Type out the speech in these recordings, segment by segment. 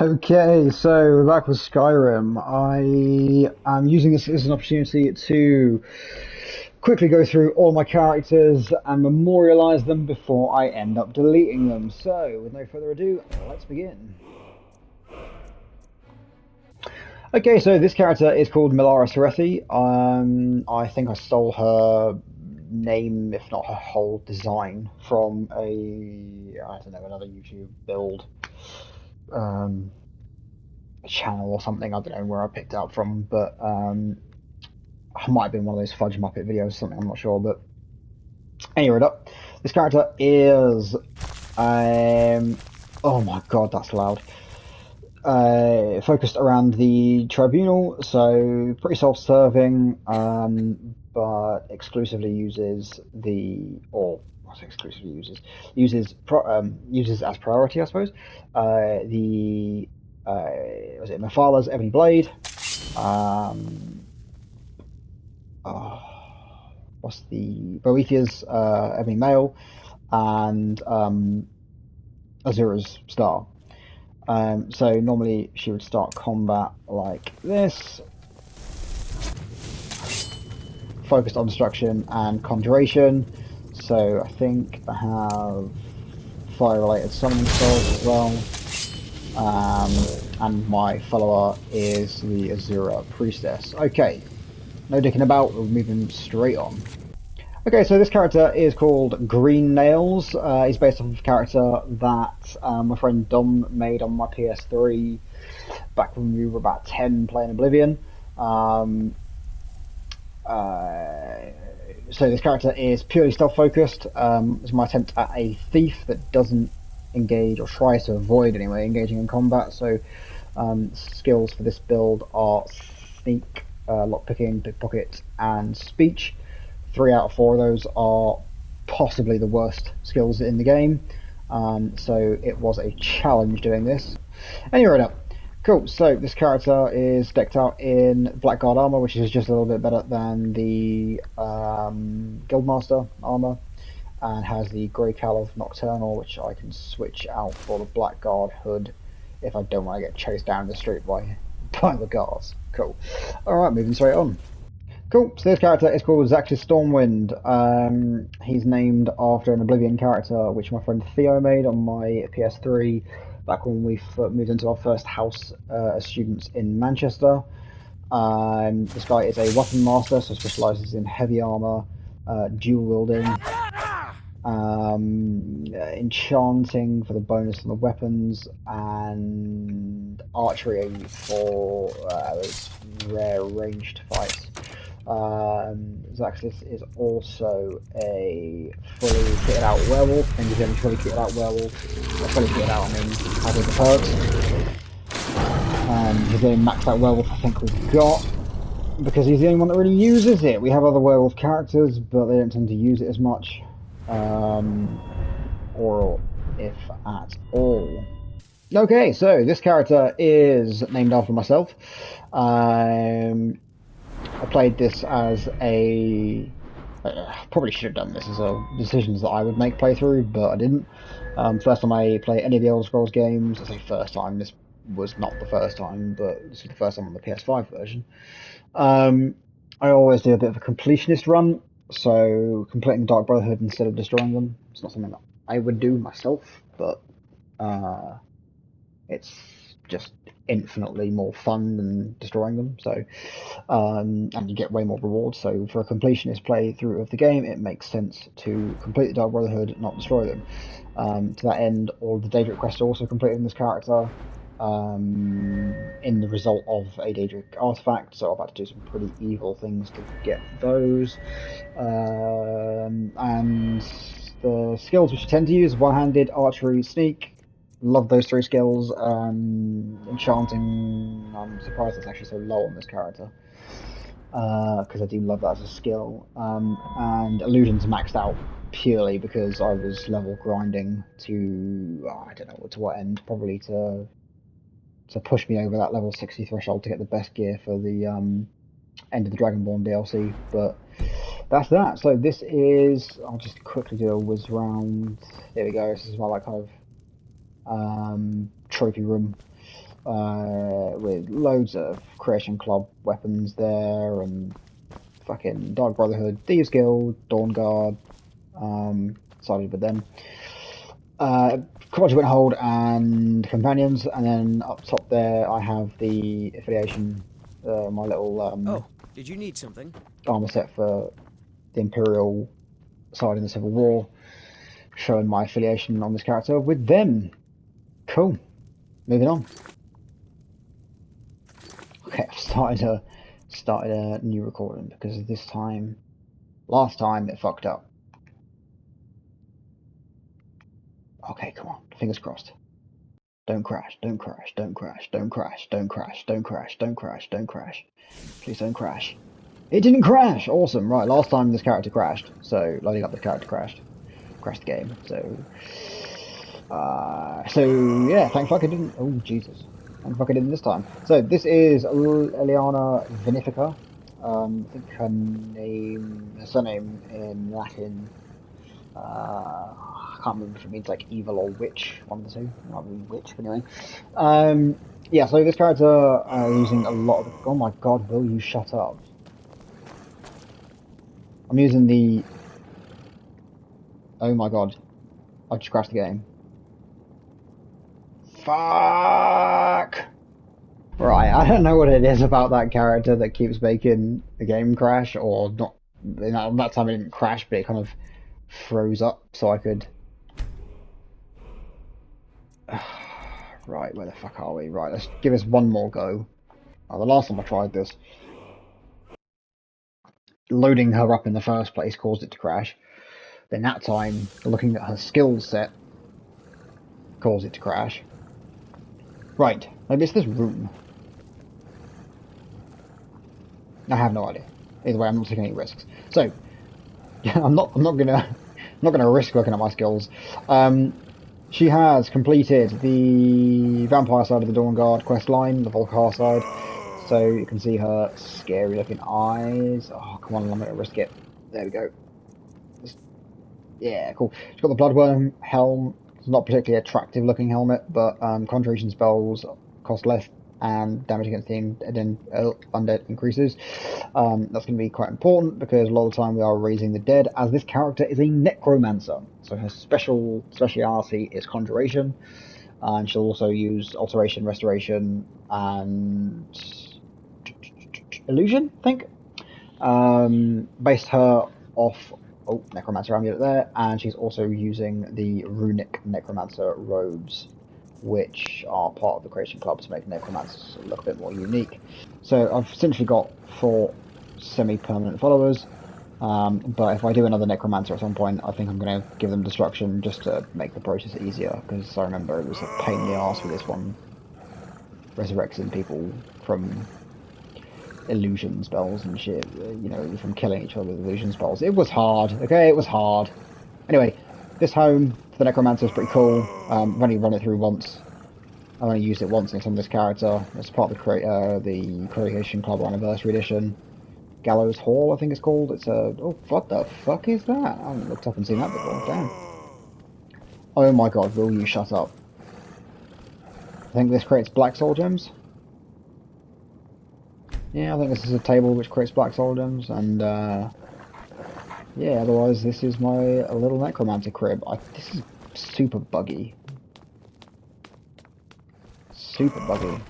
Okay, so we're back with Skyrim. I am using this as an opportunity to quickly go through all my characters and memorialize them before I end up deleting them. So, with no further ado, let's begin. Okay, so this character is called Milara Serethi. I think I stole her name, if not her whole design, from I don't know, another YouTube build. Channel or something. I don't know where I picked it up from, but it might have been one of those Fudge Muppet videos or something, I'm not sure. But anyway, this character is oh my god, that's loud. Focused around the tribunal, so pretty self-serving, but exclusively uses uses as priority, I suppose. Was it Mephalah's Ebony Blade? What's the Boethiah's Ebony Mail, and Azura's Star. So normally she would start combat like this, focused on destruction and conjuration. So I think I have fire-related summoning spells as well. And my follower is the Azura Priestess. Okay, no dicking about, we're moving straight on. Okay, so this character is called Green Nails. He's based off of a character that my friend Dom made on my PS3 back when we were about 10 playing Oblivion. So this character is purely stealth-focused. It's my attempt at a thief that doesn't engage, or tries to avoid anyway, engaging in combat. So skills for this build are sneak, lockpicking, pickpocket, and speech. 3 out of 4 of those are possibly the worst skills in the game. So it was a challenge doing this. Anyway, cool. So this character is decked out in Blackguard armor, which is just a little bit better than the Guildmaster armor, and has the Grey Cowl of Nocturnal, which I can switch out for the Blackguard hood if I don't want to get chased down the street by the guards. Cool. Alright, moving straight on. Cool, so this character is called Zaxxas Stormwind. He's named after an Oblivion character which my friend Theo made on my PS3 back when we moved into our first house as students in Manchester. This guy is a weapon master, so specialises in heavy armour, dual wielding, enchanting for the bonus on the weapons, and archery for those rare ranged fights. Zaxxas is also a fully kitted out werewolf, and he's the only fully kitted out werewolf. Fully kitted out, I mean, having the perks. He's the only maxed out werewolf I think we've got, because he's the only one that really uses it. We have other werewolf characters, but they don't tend to use it as much. Or if at all. Okay, so this character is named after myself. I played this as probably should have done this as decisions that I would make playthrough, but I didn't. First time I play any of the Elder Scrolls games, I say first time, this was not the first time, but this was the first time on the PS5 version. I always do a bit of a completionist run, so completing Dark Brotherhood instead of destroying them. It's not something that I would do myself, but it's just infinitely more fun than destroying them. So, and you get way more rewards. So for a completionist playthrough of the game, it makes sense to complete the Dark Brotherhood, not destroy them. To that end, all the Daedric quests are also completed in this character. In the result of a Daedric artifact, so I've had to do some pretty evil things to get those. And the skills which I tend to use: one-handed, archery, sneak. Love those 3 skills. Enchanting, I'm surprised it's actually so low on this character, because I do love that as a skill. And illusion's maxed out purely because I was level grinding to I don't know to what end, probably to push me over that level 60 threshold to get the best gear for the End of the Dragonborn DLC. But that's that. So this is, I'll just quickly do a whiz round. There we go. This is my like kind of trophy room. with loads of Creation Club weapons there, and fucking Dark Brotherhood, Thieves Guild, Dawn Guard, sided with them. Quadrant Hold and Companions, and then up top there I have the affiliation, my little Oh, did you need something? armor set for the Imperial side in the Civil War, showing my affiliation on this character with them. Cool. Moving on. Okay, I've started a new recording because last time it fucked up. Okay, come on, fingers crossed. Don't crash, don't crash, don't crash, don't crash, don't crash, don't crash, don't crash, don't crash. Please don't crash. It didn't crash! Awesome, right, last time this character crashed, so loading up this character crashed the game, so yeah, thank fuck I didn't, oh Jesus, thank fuck I didn't this time. So this is Eliana Vinifica, I think her surname in Latin, I can't remember if it means like evil or witch, one of the two, might be witch, but anyway. Yeah, so this character using a lot of, oh my god, will you shut up? I'm using the, oh my god, I just crashed the game. Fuck! Right, I don't know what it is about that character that keeps making the game crash, or not. That time it didn't crash, but it kind of froze up so I could. Right, where the fuck are we? Right, let's give this one more go. The last time I tried this, loading her up in the first place caused it to crash. Then that time, looking at her skill set caused it to crash. Right, maybe it's this room. I have no idea. Either way, I'm not taking any risks. So, I'm not gonna risk looking at my skills. She has completed the vampire side of the Dawn Guard quest line, the Volcar side. So you can see her scary looking eyes. Oh, come on, I'm gonna risk it. There we go. Yeah, cool. She's got the Bloodworm helm. It's not particularly attractive looking helmet, but concentration spells cost less and damage against the undead increases. That's going to be quite important because a lot of the time we are raising the dead, as this character is a necromancer. So her speciality is conjuration, and she'll also use alteration, restoration, and illusion, I think. Based her off necromancer amulet there, and she's also using the runic necromancer robes, which are part of the Creation Club to make necromancers look a bit more unique. So I've essentially got 4 semi-permanent followers, but if I do another necromancer at some point, I think I'm going to give them destruction just to make the process easier, because I remember it was a pain in the arse with this one, resurrecting people from illusion spells and shit, from killing each other with illusion spells. It was hard, okay, it was hard. Anyway, this home for the necromancer is pretty cool. I've only run it through once. I've only used it once, and it's on this character. It's part of the Creation Club Anniversary Edition. Gallows Hall, I think it's called. It's a... Oh, what the fuck is that? I haven't looked up and seen that before. Damn. Oh my god, will you shut up? I think this creates black soul gems. Yeah, I think this is a table which creates black soul gems, and yeah, otherwise this is my little necromancer crib. This is super buggy. Super buggy.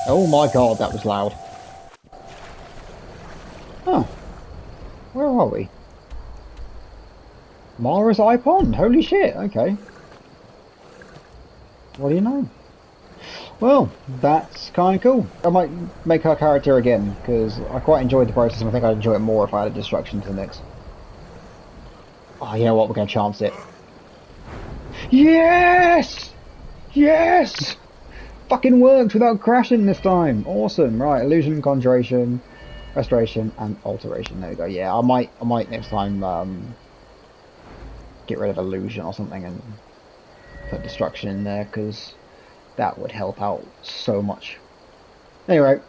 Oh my god, that was loud. Oh. Where are we? Mara's Eye Pond. Holy shit, okay. What do you know? Well, that's kind of cool. I might make her character again, because I quite enjoyed the process, and I think I'd enjoy it more if I had a destruction to the mix. Oh, you know what? We're going to chance it. Yes! Yes! Fucking worked without crashing this time. Awesome. Right, illusion, conjuration, restoration, and alteration. There we go. Yeah, I might next time get rid of illusion or something and put destruction in there, because that would help out so much. Anyway,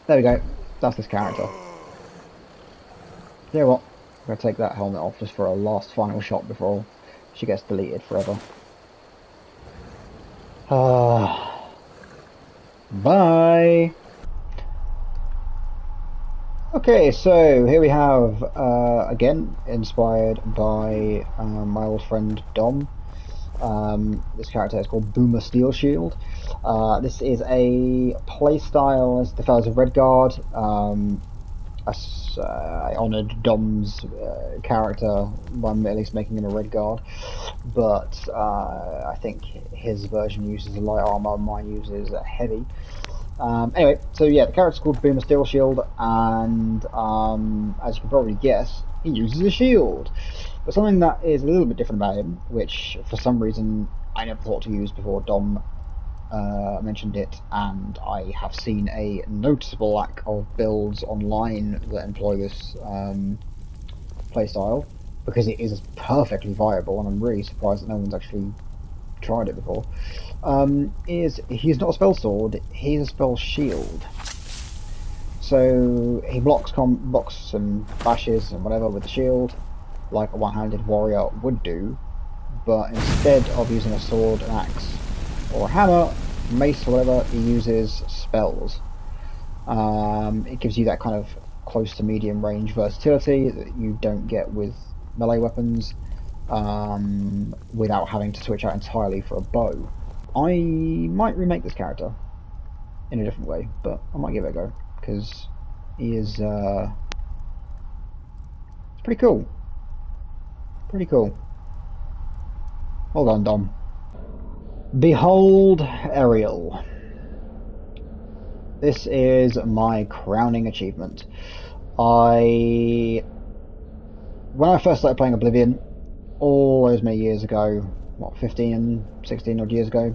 there we go. That's this character. You know what? I'm going to take that helmet off just for a last final shot before she gets deleted forever. Bye! Okay, so here we have, again, inspired by my old friend Dom. This character is called Boomer Steel Shield. This is a playstyle as the fellows of Redguard. I honoured Dom's character by at least making him a Redguard, but I think his version uses a light armor, mine uses a heavy. Anyway, so yeah, the character's called Boomer Steel Shield, and as you can probably guess, he uses a shield. But something that is a little bit different about him, which for some reason I never thought to use before Dom mentioned it, and I have seen a noticeable lack of builds online that employ this playstyle, because it is perfectly viable, and I'm really surprised that no one's actually tried it before. Is he's not a spell sword, he's a spell shield. So he blocks and bashes and whatever with the shield, like a one-handed warrior would do, but instead of using a sword, an axe, or a hammer, mace, or whatever, he uses spells. It gives you that kind of close to medium range versatility that you don't get with melee weapons, without having to switch out entirely for a bow. I might remake this character in a different way, but I might give it a go, because he is it's pretty cool. Pretty cool. Hold on, Dom. Behold Ariel. This is my crowning achievement. When I first started playing Oblivion, all those many years ago, what, 15, 16 odd years ago,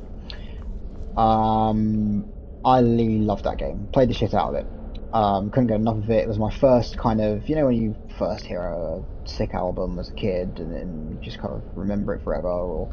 I really loved that game. Played the shit out of it. Couldn't get enough of it. It was my first kind of, you know, when you first hear a sick album as a kid and then you just kind of remember it forever, or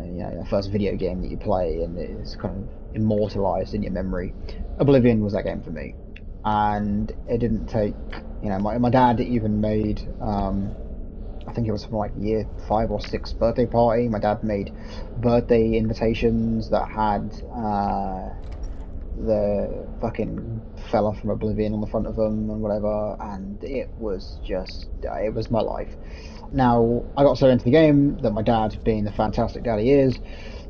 you know, the first video game that you play and it's kind of immortalised in your memory. Oblivion was that game for me, and it didn't take, you know, my dad even made, I think it was from like year 5 or 6 birthday party. My dad made birthday invitations that had the fucking fella from Oblivion on the front of them and whatever, and it was just, it was my life. Now, I got so into the game that my dad, being the fantastic dad he is,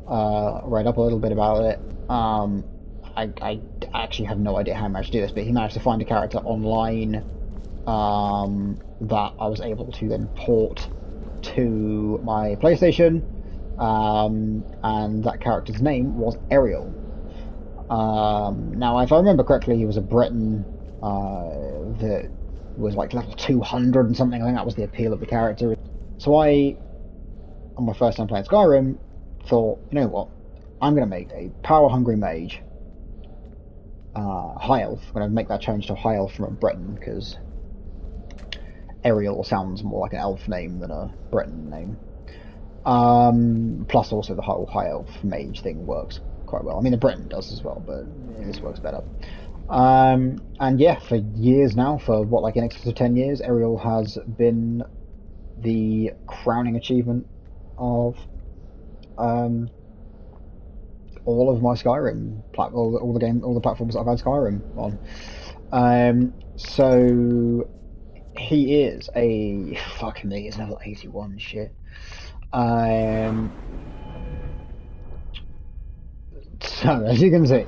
read up a little bit about it. I actually have no idea how he managed to do this, but he managed to find a character online that I was able to then port to my PlayStation, and that character's name was Ariel. Now, if I remember correctly, he was a Breton that was like level 200 and something. I think that was the appeal of the character. So I, on my first time playing Skyrim, thought, you know what, I'm going to make a power-hungry mage, high elf. I'm going to make that change to high elf from a Breton, because Ariel sounds more like an elf name than a Breton name. Plus also the whole high elf mage thing works quite well. I mean, the Breton does as well, but this works better. And yeah, for years now, for what, like in excess of 10 years, Ariel has been the crowning achievement of all of my Skyrim all the platforms that I've had Skyrim on. So he is a fucking me. He's level 81 shit. So as you can see,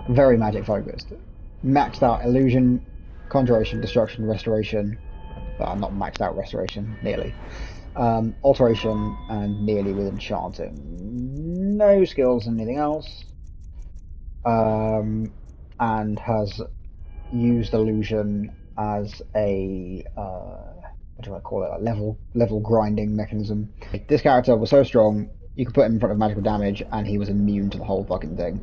very magic focused. Maxed out illusion, conjuration, destruction, restoration. Not maxed out restoration, nearly. Alteration, and nearly with enchanting. No skills in anything else. And has used illusion as a what do I call it? A level grinding mechanism. This character was so strong, you could put him in front of magical damage, and he was immune to the whole fucking thing.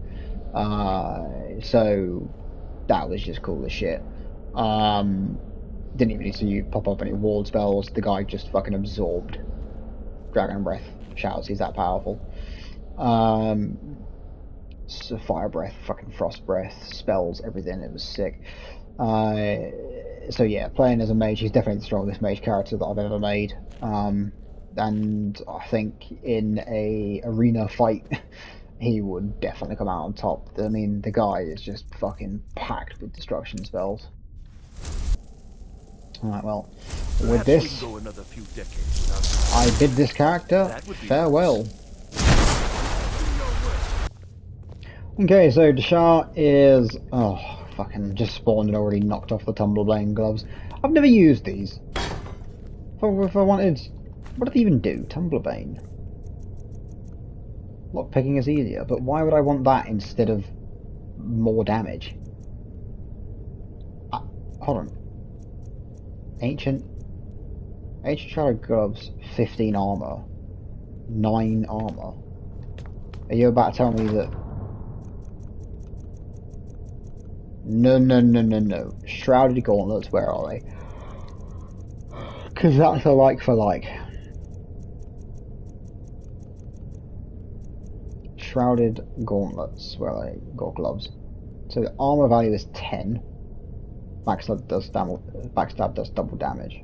So that was just cool as shit. Didn't even need to pop up any ward spells. The guy just fucking absorbed Dragon Breath shouts. He's that powerful. So Fire Breath, fucking Frost Breath, spells, everything. It was sick. So yeah, playing as a mage, he's definitely the strongest mage character that I've ever made. And I think in a arena fight, he would definitely come out on top. I mean, the guy is just fucking packed with destruction spells. Alright, well, with this, go another few decades without... I bid this character farewell. Okay, so Deshar is... oh, fucking just spawned and already knocked off the Tumbleblade gloves. I've never used these. If I wanted... what do they even do? Tumbleblade. Lockpicking is easier, but why would I want that instead of more damage? Hold on. Ancient Shadow Gloves, 15 armor, 9 armor. Are you about to tell me that? No. Shrouded Gauntlets, where are they? Because that's a like for like. Shrouded Gauntlets, where are they? Got gloves. So the armor value is 10. Backstab does double damage.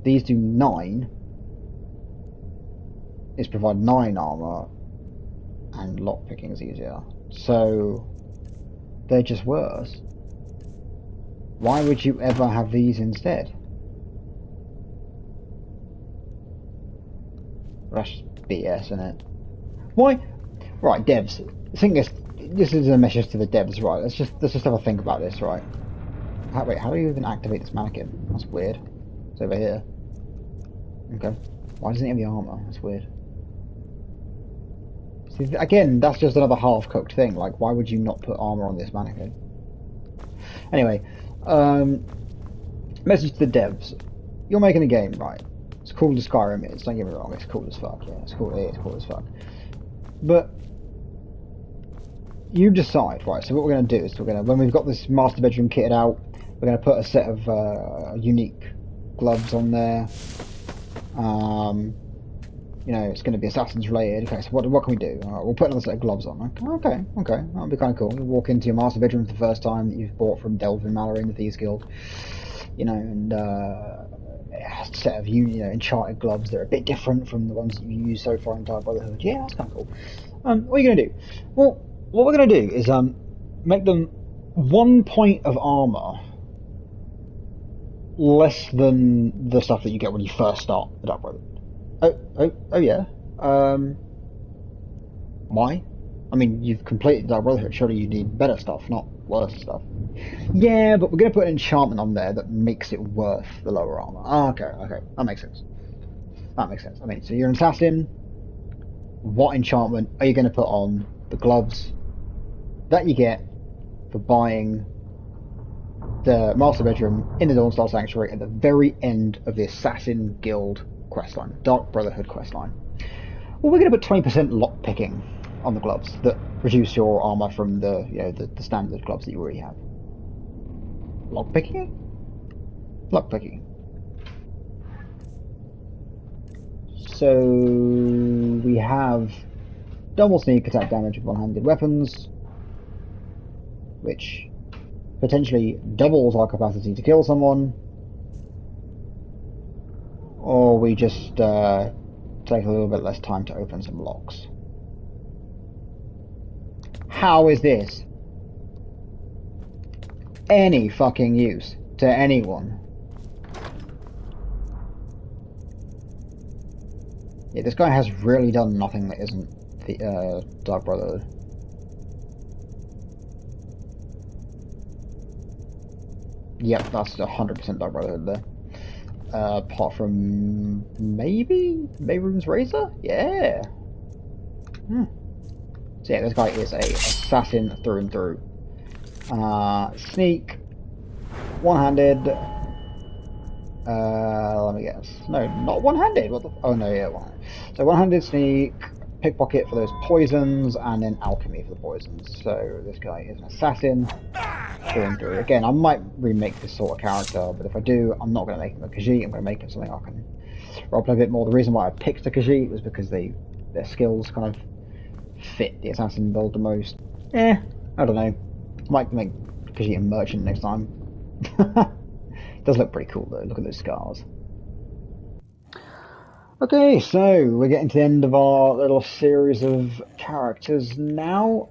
These do 9. These provide 9 armor, and lockpicking is easier. So they're just worse. Why would you ever have these instead? That's BS, isn't it? Why? Right, devs. I think this is a message to the devs, right? Let's just have a think about this, right? Wait, how do you even activate this mannequin? That's weird. It's over here. Okay. Why doesn't it have the armor? That's weird. See, again, that's just another half-cooked thing. Like, why would you not put armor on this mannequin? Anyway, message to the devs. You're making a game, right? It's cool as Skyrim is, don't get me wrong, it's cool as fuck, yeah, it's cool as fuck. But you decide, right, so what we're going to do is when we've got this master bedroom kitted out, we're going to put a set of unique gloves on there. You know, it's going to be assassins related. Okay, so what can we do? We'll put another set of gloves on. Okay, that'll be kind of cool. You walk into your master bedroom for the first time that you've bought from Delvin Mallory in the Thieves Guild, you know, and a set of enchanted gloves that are a bit different from the ones that you use so far in Dark Brotherhood. Yeah, that's kind of cool. What are you going to do? Well, what we're going to do is make them 1 point of armor less than the stuff that you get when you first start the Dark Brotherhood. Oh yeah. Why? I mean, you've completed Dark Brotherhood. Surely you need better stuff, not worse stuff. Yeah, but we're going to put an enchantment on there that makes it worth the lower armor. Oh, okay, that makes sense. I mean, so you're an assassin. What enchantment are you going to put on the gloves that you get for buying the Master Bedroom in the Dawnstar Sanctuary at the very end of the Assassin Guild questline, Dark Brotherhood questline? Well, we're going to put 20% lockpicking on the gloves that reduce your armor from the the standard gloves that you already have. Lockpicking. So we have double sneak attack damage with one-handed weapons, which potentially doubles our capacity to kill someone, or we just take a little bit less time to open some locks. How is this any fucking use to anyone? Yeah, this guy has really done nothing that isn't the Dark Brotherhood. Yep, that's 100% Dark Brotherhood there. Apart from maybe Mayroom's Razor? Yeah. So yeah, this guy is a assassin through and through. Sneak, one-handed. Let me guess. No, not one-handed. What the? Oh no, yeah, one-handed. So one-handed sneak, pickpocket for those poisons, and then alchemy for the poisons. So this guy is an assassin through and through. Again, I might remake this sort of character, but if I do, I'm not going to make him a Khajiit. I'm going to make him something I can roleplay a bit more. The reason why I picked a Khajiit was because their skills kind of fit the assassin build the most. I don't know. I might make Khajiit a merchant next time. Does look pretty cool though. Look at those scars. Okay, so we're getting to the end of our little series of characters now.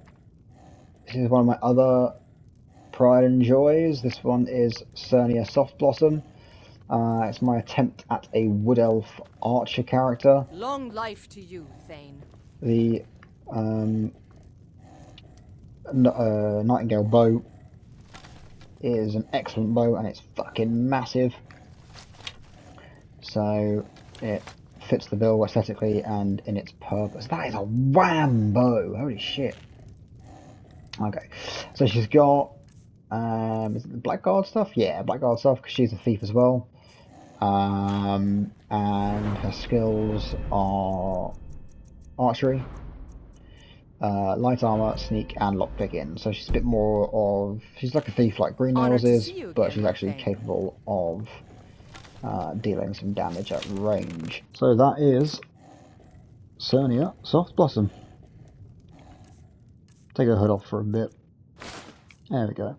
This is one of my other pride and joys. This one is Cernia Softblossom. It's my attempt at a wood elf archer character. Long life to you, Thane. The Nightingale bow is an excellent bow and it's fucking massive. So it fits the bill aesthetically and in its purpose. That is a wham bow! Holy shit. Okay, so she's got is it the Blackguard stuff? Yeah, Blackguard stuff because she's a thief as well. And her skills are archery, light armor, sneak, and lockpicking. So she's a bit more of she's like a thief like Green Nails is, but she's actually capable of dealing some damage at range. So that is Cernia Softblossom. Take her hood off for a bit. There we go.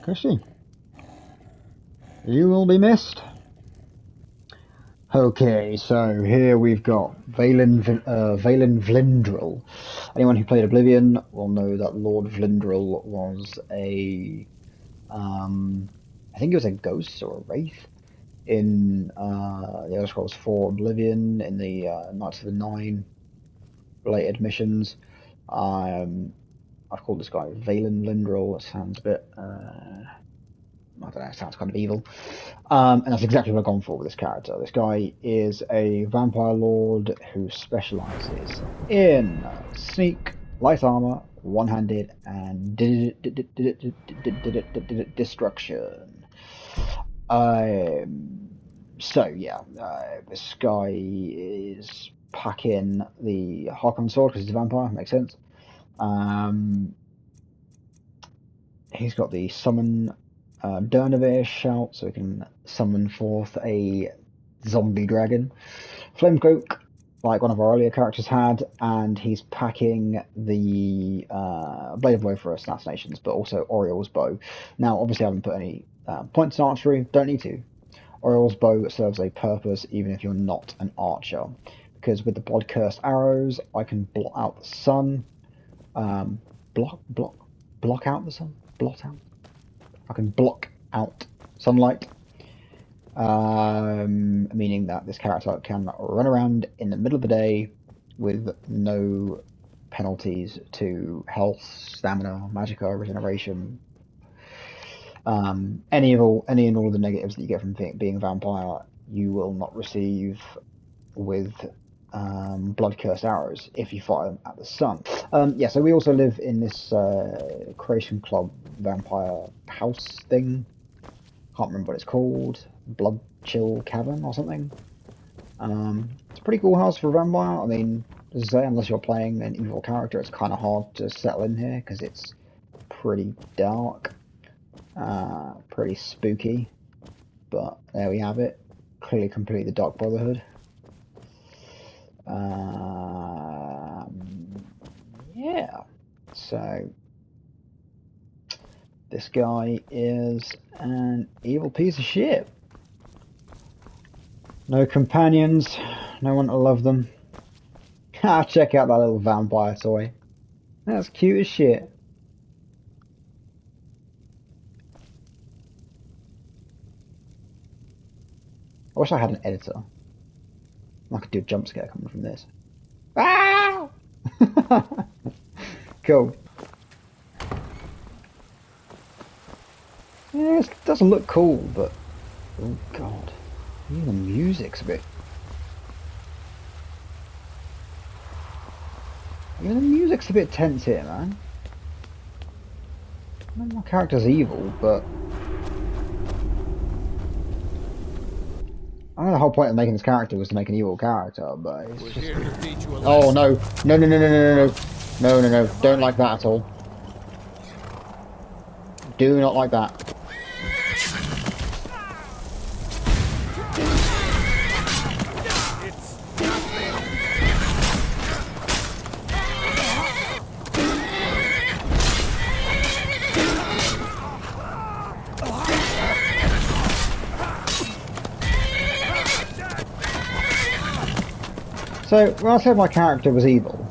Christy, you will be missed. Okay, so here we've got Valen Vlindrel. Anyone who played Oblivion will know that Lord Vlindrel was a I think it was a ghost or a wraith in the Elder Scrolls 4 Oblivion, in the Knights of the Nine related missions. I've called this guy Valen Vlindrel. It sounds a bit, I don't know, it sounds kind of evil. And that's exactly what I've gone for with this character. This guy is a vampire lord who specialises in sneak, light armor, one-handed, and destruction. So yeah, this guy is packing the Harkon sword because he's a vampire. Makes sense. He's got the summon Durnavir shout, so he can summon forth a zombie dragon. Flamecloak, like one of our earlier characters had, and he's packing the Blade of Woe for assassinations, but also Oriel's bow. Now, obviously, I haven't put any points in archery. Don't need to. Oriel's bow serves a purpose, even if you're not an archer, because with the blood cursed arrows, I can blot out the sun. Block out the sun. Blot out. I can block out sunlight, meaning that this character can run around in the middle of the day with no penalties to health, stamina, magicka, regeneration, any and all of the negatives that you get from being a vampire, you will not receive with blood cursed arrows if you fire them at the sun. Yeah, so we also live in this Creation Club vampire house thing. Can't remember what it's called. Blood Chill Cavern or something. It's a pretty cool house for a vampire. I mean, as I say, unless you're playing an evil character, it's kind of hard to settle in here because it's pretty dark, pretty spooky. But there we have it. Clearly complete the Dark Brotherhood. Yeah, so this guy is an evil piece of shit. No companions, no one to love them. Check out that little vampire toy. That's cute as shit. I wish I had an editor. I could do a jump scare coming from this. Ah! Cool. Yeah, it doesn't look cool, but oh god, even the music's a bit. Even the music's a bit tense here, man. I know my character's evil, but I know the whole point of making this character was to make an evil character, but it's just... Oh no! No, no, no, no, no, no, no, no, no, no, don't like that at all. Do not like that. So, when I said my character was evil,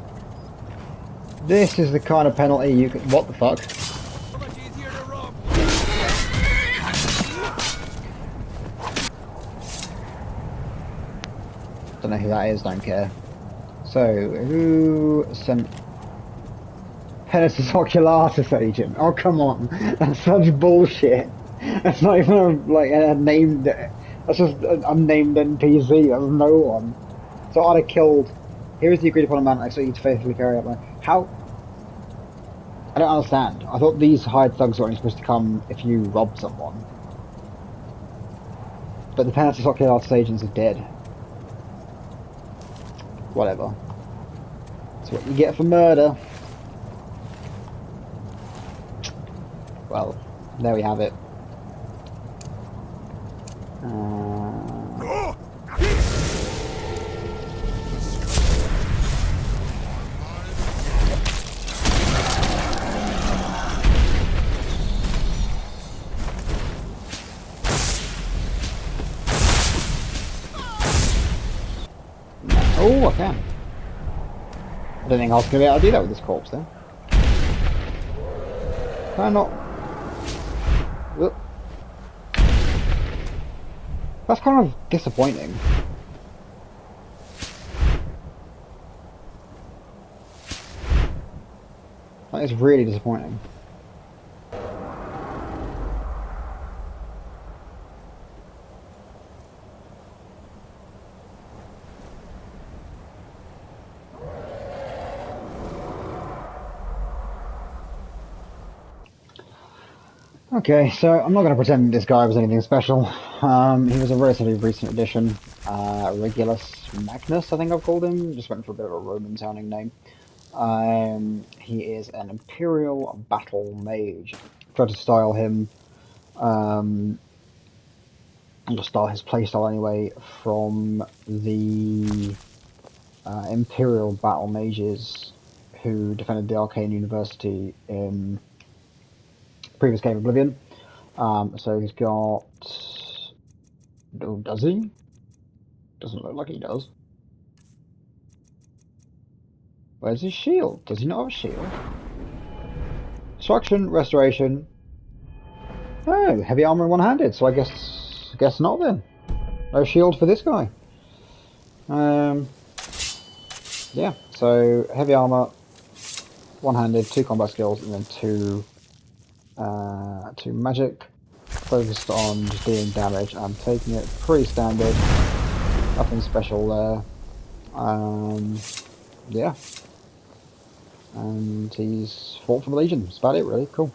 this is the kind of penalty you can... What the fuck? So much easier to rob. Don't know who that is, don't care. So, who sent... Penetus oculatus agent? Oh, come on. That's such bullshit. That's not even like a named... That's just an unnamed NPC. That's no one. So I'd have killed... Here is the agreed upon amount I expect you to faithfully carry out my... How? I don't understand. I thought these hired thugs were only supposed to come if you rob someone. But the Penetus oculatus agents are dead. Whatever. That's what you get for murder. Well, there we have it. Oh, I can. I don't think I was going to be able to do that with this corpse then. Can I not? Whoop. That's kind of disappointing. That is really disappointing. Okay, so I'm not going to pretend this guy was anything special. He was a relatively recent addition. Regulus Magnus, I think I've called him. Just went for a bit of a Roman-sounding name. He is an Imperial Battle Mage. Tried to style him, and to style his playstyle anyway, from the Imperial Battle Mages who defended the Arcane University in previous game Oblivion. So he's got... Oh, does he? Doesn't look like he does. Where's his shield? Does he not have a shield? Destruction, restoration. Oh, heavy armor and one-handed. So I guess not then. No shield for this guy. Yeah. So heavy armor, one-handed, 2 combat skills, and then 2 magic. Focused on just dealing damage. I'm taking it pretty standard. Nothing special there. Yeah. And he's fought for the Legion. That's about it, really. Cool.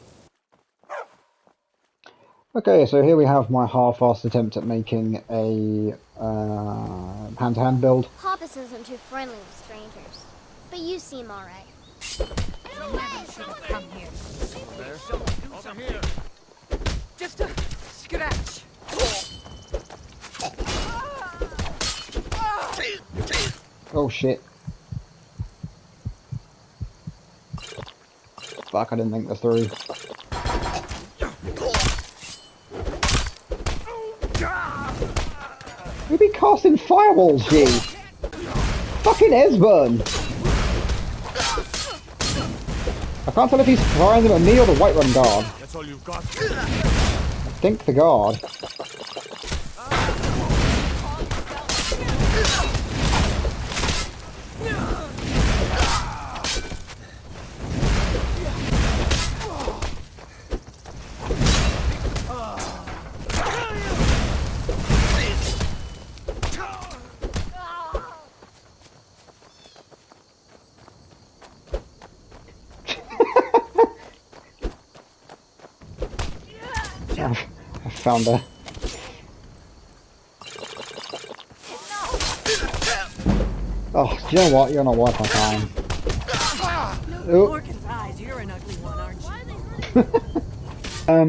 Okay, so here we have my half-assed attempt at making a hand-to-hand build. Hoppus isn't too friendly with strangers, but you seem alright. Come here. Over here. Just a scratch. Oh shit. Fuck, I didn't think this through. You be casting fireballs, G! Fucking Esburn! I can't tell if he's firing them at me or the Whiterun guard. That's all you've got. I think the guard. I found her. Oh, do you know what? You're not worth my time. Look at his eyes. You're an ugly one, aren't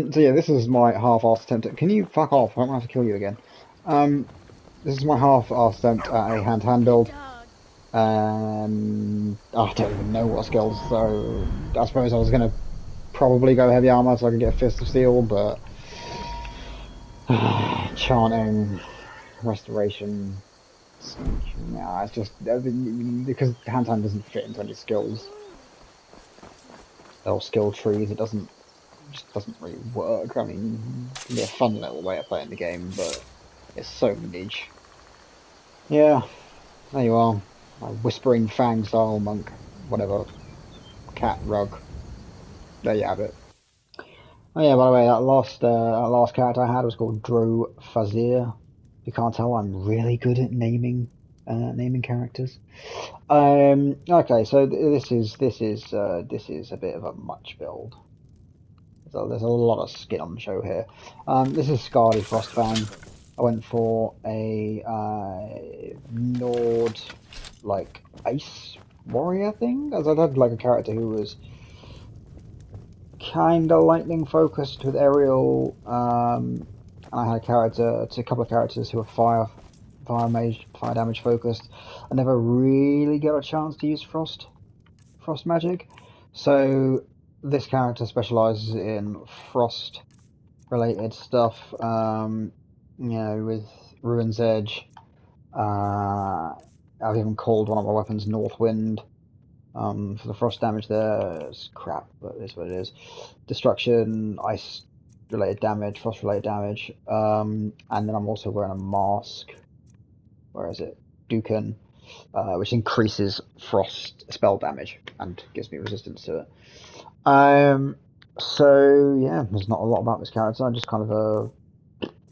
you? So yeah, this is my half-assed attempt at... Can you fuck off? I don't have to kill you again. This is my half-assed attempt at a hand-to-hand build. I don't even know what skills, so I suppose I was going to probably go heavy armor so I could get a Fist of Steel, but... Chanting, Restoration, Nah, it's just because hand time doesn't fit into any skills or skill trees. It just doesn't really work. I mean, it can be a fun little way of playing the game, but it's so niche. Yeah, there you are, my whispering fang style monk, whatever, cat rug. There you have it. Oh yeah, by the way, that last character I had was called Dro Fazir. You can't tell, I'm really good at naming characters. Okay, so this is a bit of a much build. So there's a lot of skin on the show here. This is Scardy Frostfang. I went for a Nord like ice warrior thing, as I had like a character who was kinda lightning focused with aerial, and I had a couple of characters who were fire damage focused. I never really got a chance to use frost magic, so this character specializes in frost related stuff. With Ruin's Edge. I've even called one of my weapons Northwind. For the frost damage there, it's crap, but it is what it is. Destruction, ice related damage, frost related damage, and then I'm also wearing a mask. Where is it? Dukin, which increases frost spell damage and gives me resistance to it. So yeah, there's not a lot about this character. I'm just kind of a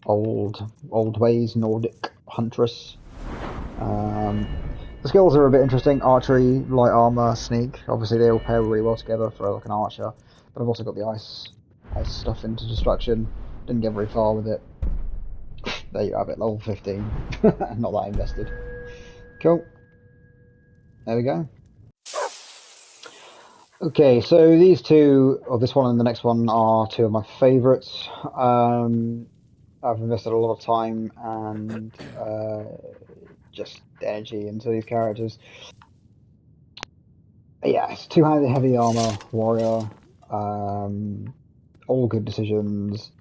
old ways Nordic huntress. The skills are a bit interesting. Archery, light armor, sneak. Obviously they all pair really well together for like an archer. But I've also got the ice stuff into destruction. Didn't get very far with it. There you have it, level 15. Not that invested. Cool. There we go. Okay, so these two, or this one and the next one, are two of my favourites. I've invested a lot of time and just energy into these characters. Yeah, it's two-handed heavy armor warrior. All good decisions.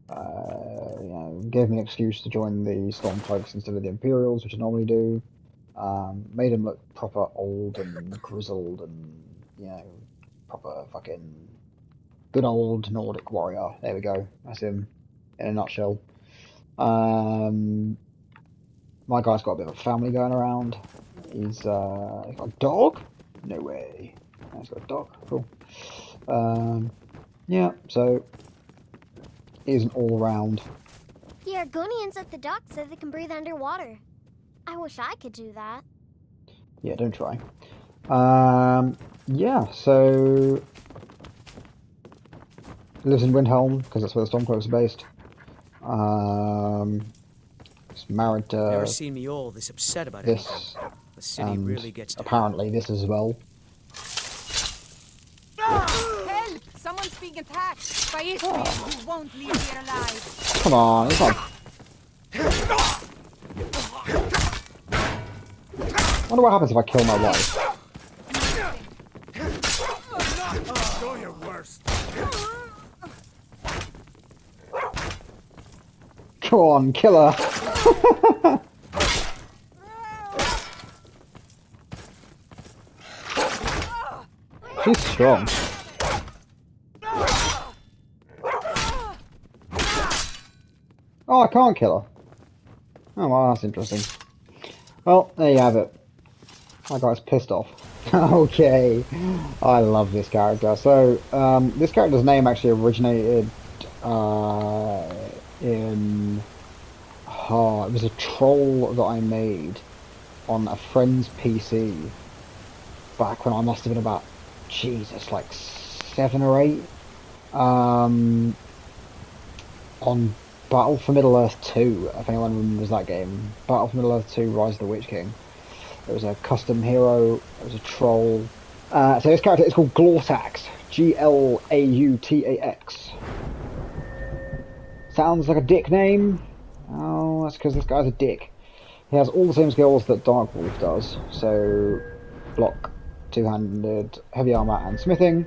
Gave me an excuse to join the Stormcloaks instead of the Imperials, which I normally do. Made him look proper old and grizzled and, proper fucking good old Nordic warrior. There we go. That's him in a nutshell. My guy's got a bit of a family going around. He's got a dog? No way. He's got a dog. Cool. Yeah, so he's an all-round. The Argonians at the dock said they can breathe underwater. I wish I could do that. Yeah, don't try. Yeah, so lives in Windhelm because that's where the Stormcloaks are based. He's married to Never seen me all this upset about this, anything. The city really gets to apparently this as well. Help! Someone's being attacked by Ishmael who won't leave here alive. Come on, it's not. I wonder what happens if I kill my wife. Show your worst. Come on, kill her. She's strong. Oh, I can't kill her. Oh, well, that's interesting. Well, there you have it. That guy's pissed off. Okay. I love this character. So, this character's name actually originated in... Oh, it was a troll that I made on a friend's PC back when I must have been about, Jesus, like 7 or 8. On Battle for Middle-earth 2, if anyone remembers that game. Battle for Middle-earth 2, Rise of the Witch King. It was a custom hero, it was a troll. So this character is called Glautax. Glautax. Sounds like a dick name. Oh, that's because this guy's a dick. He has all the same skills that Darkwolf does. So, block, two-handed, heavy armor, and smithing.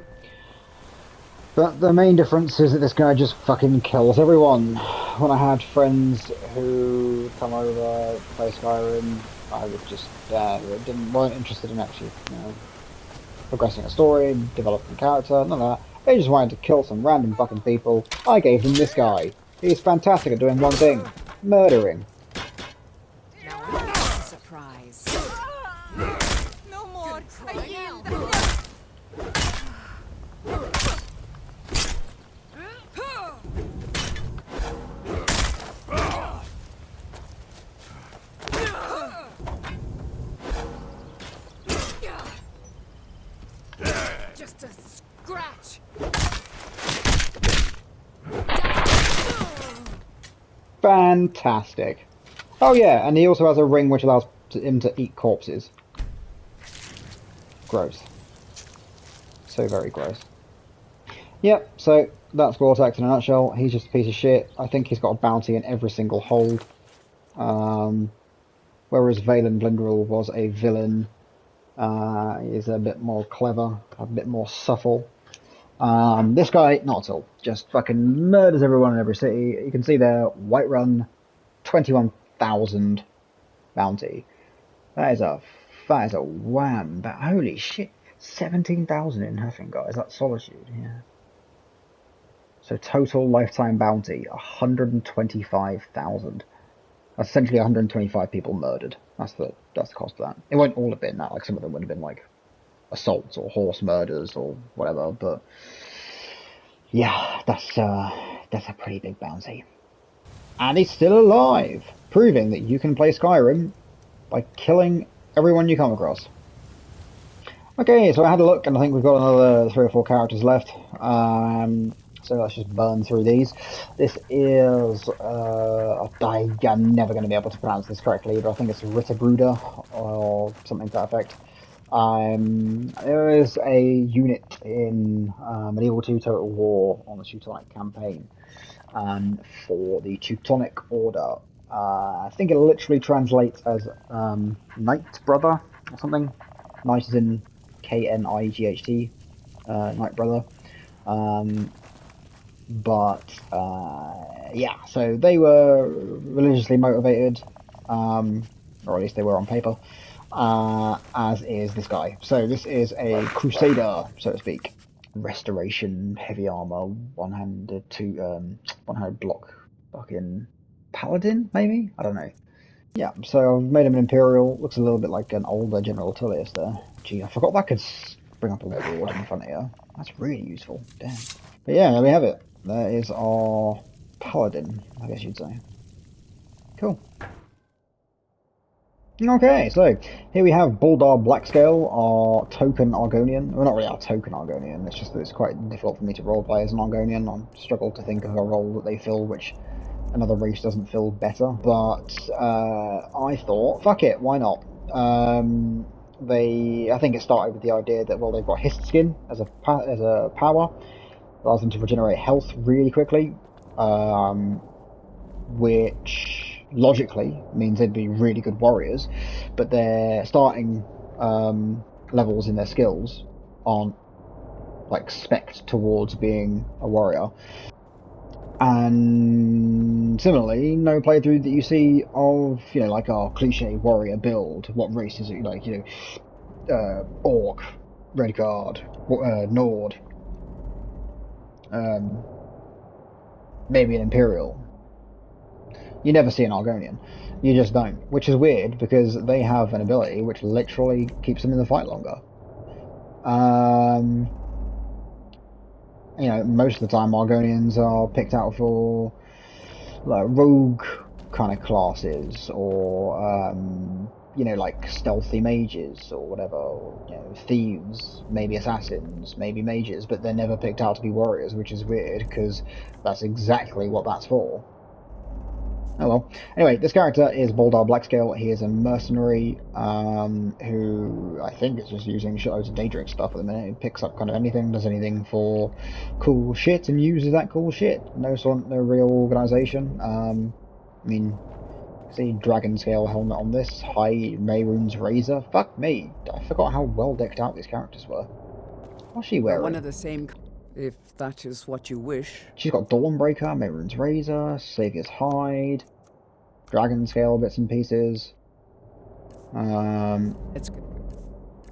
But the main difference is that this guy just fucking kills everyone. When I had friends who come over, play Skyrim, I would just weren't interested in actually, progressing a story, developing a character, none of that. They just wanted to kill some random fucking people. I gave them this guy. He's fantastic at doing one thing: murdering. Now I'm a surprise. No more. I yield. Just a scratch. Fantastic. Oh yeah, and he also has a ring which allows him to eat corpses. Gross. So very gross. Yep, so that's Vortex in a nutshell. He's just a piece of shit. I think he's got a bounty in every single hold. Whereas Valen Blindrel was a villain, he's a bit more clever, a bit more subtle. This guy, not at all. Just fucking murders everyone in every city. You can see there, Whiterun, 21,000 bounty. That is a wham. But holy shit, 17,000 in Huffingard. Is that Solitude? Yeah. So total lifetime bounty, 125,000. That's essentially 125 people murdered. That's the cost of that. It won't all have been that. Like some of them would have been like assaults or horse murders or whatever. But yeah, that's a pretty big bounty. And he's still alive, proving that you can play Skyrim by killing everyone you come across. Okay, so I had a look, and I think we've got another 3 or 4 characters left. So let's just burn through these. This is, I'm never going to be able to pronounce this correctly, but I think it's Ritterbruder, or something to that effect. There is a unit in Medieval 2 Total War on the Teutonic campaign for the Teutonic Order. I think it literally translates as Knight Brother, or something. Knight is in Knight, Knight Brother. Yeah, so they were religiously motivated, or at least they were on paper, as is this guy. So this is a crusader, so to speak. Restoration, heavy armor, one-handed block, fucking paladin, maybe? I don't know. Yeah, so I've made him an imperial. Looks a little bit like an older General Tullius there. Gee, I forgot that could bring up a reward in front of you. That's really useful. Damn. But yeah, there we have it. That is our paladin, I guess you'd say. Cool. Okay, so here we have Buldar Blackscale, our token Argonian. Well, not really our token Argonian, it's just that it's quite difficult for me to roleplay as an Argonian. I struggle to think of a role that they fill which another race doesn't fill better. But I thought, fuck it, why not? I think it started with the idea that, well, they've got Hist Skin as a power. Allows them to regenerate health really quickly, which logically means they'd be really good warriors, but their starting levels in their skills aren't like spec'd towards being a warrior. And similarly, no playthrough that you see of, like our cliche warrior build. What race is it? Like, Orc, Redguard, Nord. Maybe an Imperial. You never see an Argonian. You just don't. Which is weird, because they have an ability which literally keeps them in the fight longer. Most of the time Argonians are picked out for like rogue kind of classes, or like stealthy mages or whatever, or, thieves, maybe assassins, maybe mages, but they're never picked out to be warriors, which is weird, because that's exactly what that's for. Oh well. Anyway, this character is Buldar Blackscale. He is a mercenary who I think is just using shitloads of Daedric stuff at the minute. He picks up kind of anything, does anything for cool shit, and uses that cool shit. No real organisation. See dragon scale helmet on this. High Mehrunes razor. Fuck me. I forgot how well decked out these characters were. What's she wearing? One of the same. if that is what you wish. She's got Dawnbreaker, Mehrunes Razor, Saviour's Hide, Dragon Scale bits and pieces. It's good.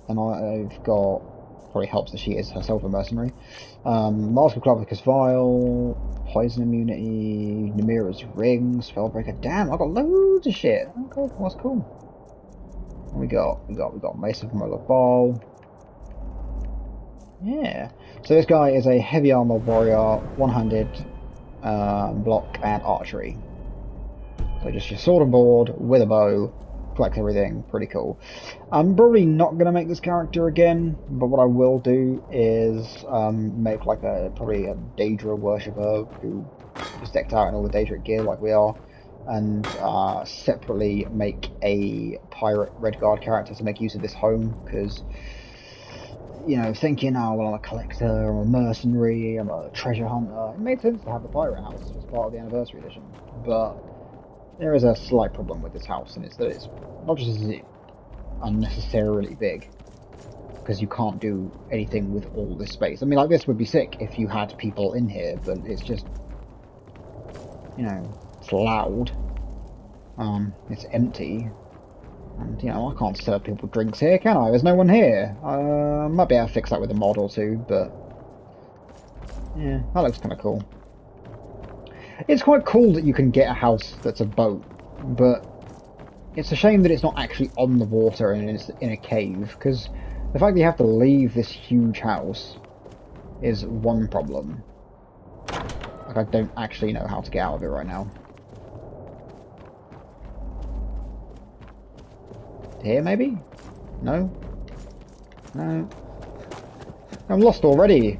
And I've got, probably helps that she is herself a mercenary. Mask of Clavicus Vial, Poison Immunity, Namira's Ring, Spellbreaker. Damn, I got loads of shit. Okay, that's cool. What we got Mace of Molar Ball. Yeah. So this guy is a heavy armor warrior, one-handed, block and archery. So just your sword and board with a bow, collect everything, pretty cool. I'm probably not going to make this character again, but what I will do is make like probably a Daedra worshipper who is decked out in all the Daedric gear like we are, and separately make a pirate Redguard character to make use of this home, because, you know, thinking, oh well, I'm a collector, I'm a mercenary, I'm a treasure hunter, it made sense to have the pirate house as part of the anniversary edition, but there is a slight problem with this house, and it's that it's not just is it unnecessarily big, because you can't do anything with all this space. I mean, like, this would be sick if you had people in here, but it's just, you know, it's loud, it's empty, and, you know, I can't serve people drinks here, can I? There's no one here. Might be able to fix that with a mod or two, but yeah, that looks kind of cool. It's quite cool that you can get a house that's a boat, but it's a shame that it's not actually on the water and it's in a cave, because the fact that you have to leave this huge house is one problem. Like, I don't actually know how to get out of it right now. Here, maybe? No? No? I'm lost already!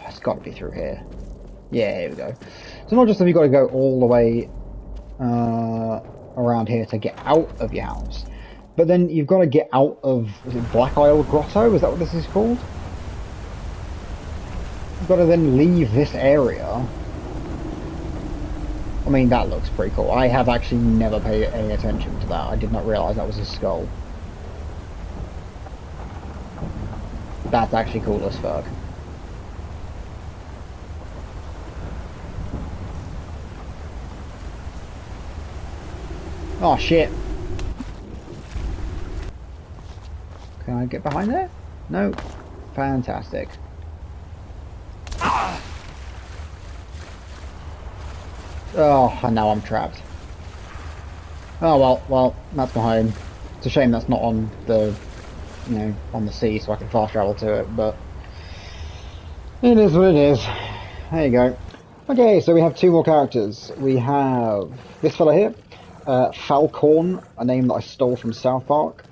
It's got to be through here. Yeah, here we go. So not just have you got to go all the way around here to get out of your house, but then you've got to get out of, is it Black Isle Grotto? Is that what this is called? You've got to then leave this area. I mean, that looks pretty cool. I have actually never paid any attention to that. I did not realise that was a skull. That's actually cool as fuck. Oh shit. Can I get behind there? No. Fantastic. Oh, and now I'm trapped. Oh well, that's my home. It's a shame that's not on the, you know, on the sea, so I can fast travel to it, but it is what it is. There you go. Okay, so we have two more characters. We have this fella here. Falcorn, a name that I stole from South Park.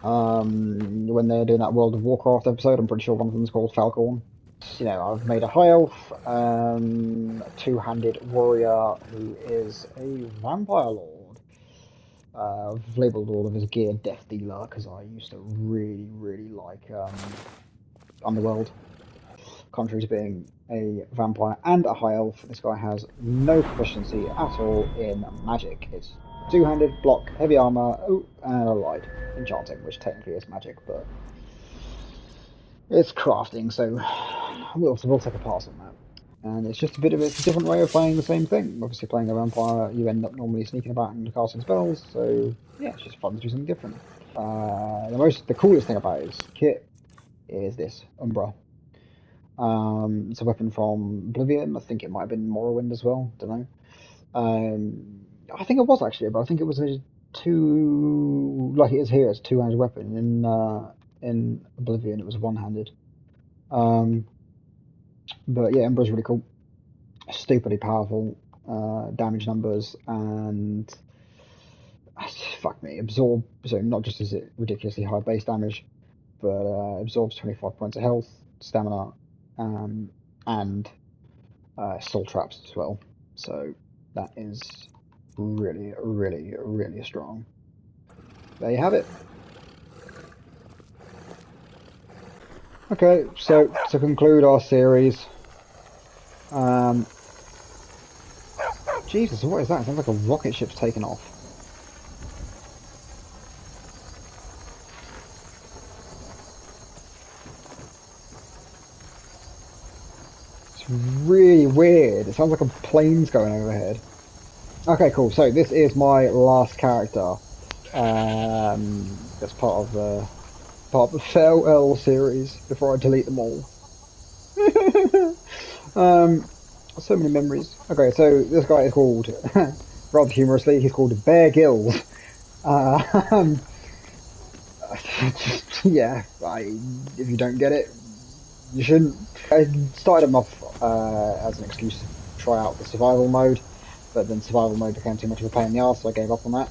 When they're doing that World of Warcraft episode, I'm pretty sure one of them is called Falcorn. You know, I've made a high elf, two-handed warrior who is a vampire lord. I've labelled all of his gear Death Dealer because I used to really like Underworld. Contrary to being a vampire and a high elf, this guy has no proficiency at all in magic. It's two-handed, block, heavy armor, and a light enchanting, which technically is magic, but it's crafting, so we'll take a pass on that. And it's just a bit of a different way of playing the same thing. Obviously, playing a vampire, you end up normally sneaking about and casting spells, so yeah, it's just fun to do something different. The coolest thing about his kit is this Umbra. It's a weapon from Oblivion. I think it might have been Morrowind as well. Don't know. I think it was actually, but I think it was a like it is here. It's a two-handed weapon. In Oblivion, it was one-handed. But yeah, Umbra's really cool. Stupidly powerful. Damage numbers and fuck me, absorb. So not just is it ridiculously high base damage, but absorbs 25 points of health, stamina, and soul traps as well. So that is really strong. There you have it. Okay, so to conclude our series, Jesus, what is that? It sounds like a rocket ship's taken off. really weird. It sounds like a plane's going overhead. Okay, cool. So this is my last character. That's part of the farewell series before I delete them all. So many memories. Okay, so this guy is called, rather humorously, he's called Bear Gills. Yeah, if you don't get it, you shouldn't. I started him off as an excuse to try out the survival mode, but then survival mode became too much of a pain in the arse, so I gave up on that.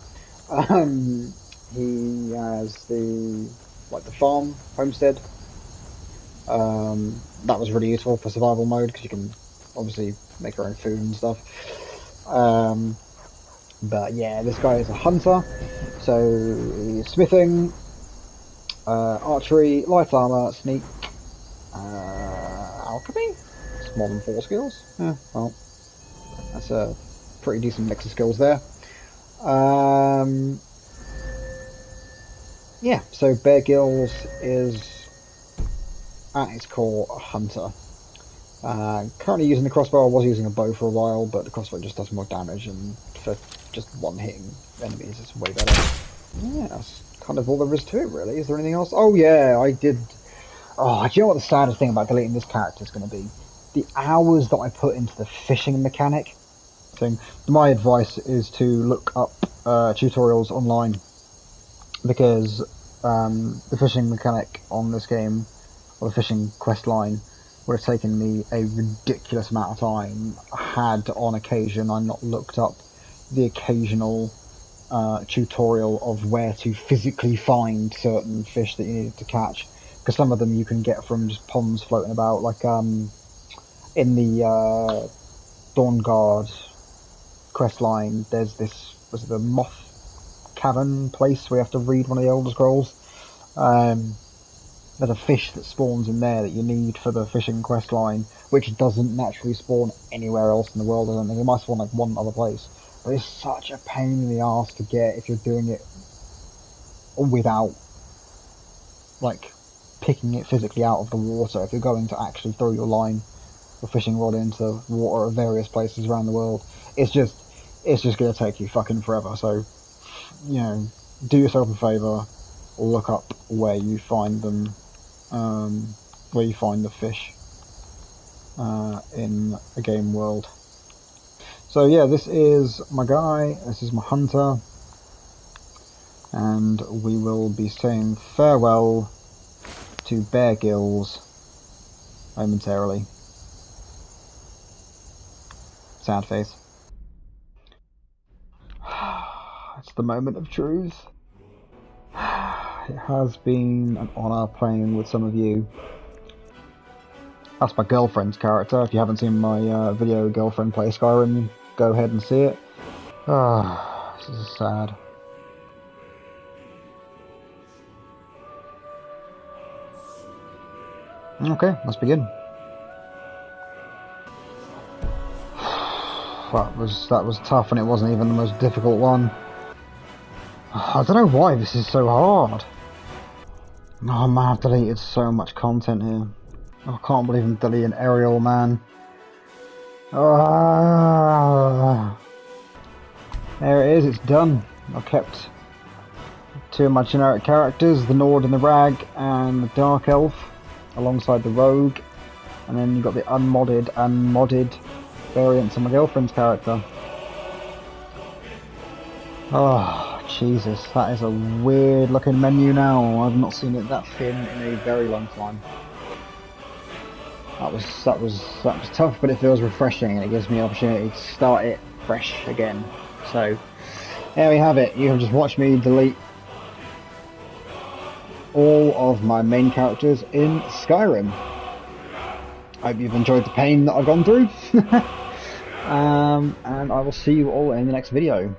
He has the farm homestead. That was really useful for survival mode because you can obviously make your own food and stuff. But yeah, this guy is a hunter, so he's smithing, archery, light armor, sneak, alchemy. It's more than 4 skills. Yeah, well, that's a pretty decent mix of skills there. Yeah, so Bear Gills is at its core a hunter. Currently using the crossbow. I was using a bow for a while, but the crossbow just does more damage, and for just one-hitting enemies it's way better. Yeah, that's kind of all there is to it, really. Is there anything else? Oh yeah, I did. Oh, do you know what the saddest thing about deleting this character is going to be? The hours that I put into the fishing mechanic. So my advice is to look up tutorials online, because the fishing mechanic on this game, or the fishing quest line, would have taken me a ridiculous amount of time had on occasion I not looked up the occasional tutorial of where to physically find certain fish that you needed to catch, because some of them you can get from just ponds floating about, like in the Dawnguard quest line there's this, was it the Moth Cavern place where you have to read one of the Elder Scrolls. There's a fish that spawns in there that you need for the fishing quest line, which doesn't naturally spawn anywhere else in the world. I don't think it might spawn like one other place, but it's such a pain in the arse to get if you're doing it without like picking it physically out of the water. If you're going to actually throw your line or fishing rod into water at various places around the world, it's just going to take you fucking forever. So, you know, do yourself a favour, look up where you find them, where you find the fish in a game world. So yeah, this is my guy, this is my hunter, and we will be saying farewell to Bear Gills momentarily. Sad face. It's the moment of truth. It has been an honour playing with some of you. That's my girlfriend's character. If you haven't seen my video Girlfriend Play Skyrim, go ahead and see it. This is sad. Okay, let's begin. That was tough, and it wasn't even the most difficult one. I don't know why this is so hard. Oh man, I've deleted so much content here. I can't believe I'm deleting Ariel, man. There it is, it's done. I've kept 2 of my generic characters, the Nord and the Rag, and the Dark Elf, alongside the Rogue. And then you've got the unmodded and modded variants of my girlfriend's character. Oh, Jesus, that is a weird looking menu now. I've not seen it that thin in a very long time. That was tough, but it feels refreshing, and it gives me an opportunity to start it fresh again. So there we have it. You have just watched me delete all of my main characters in Skyrim. I hope you've enjoyed the pain that I've gone through. And I will see you all in the next video.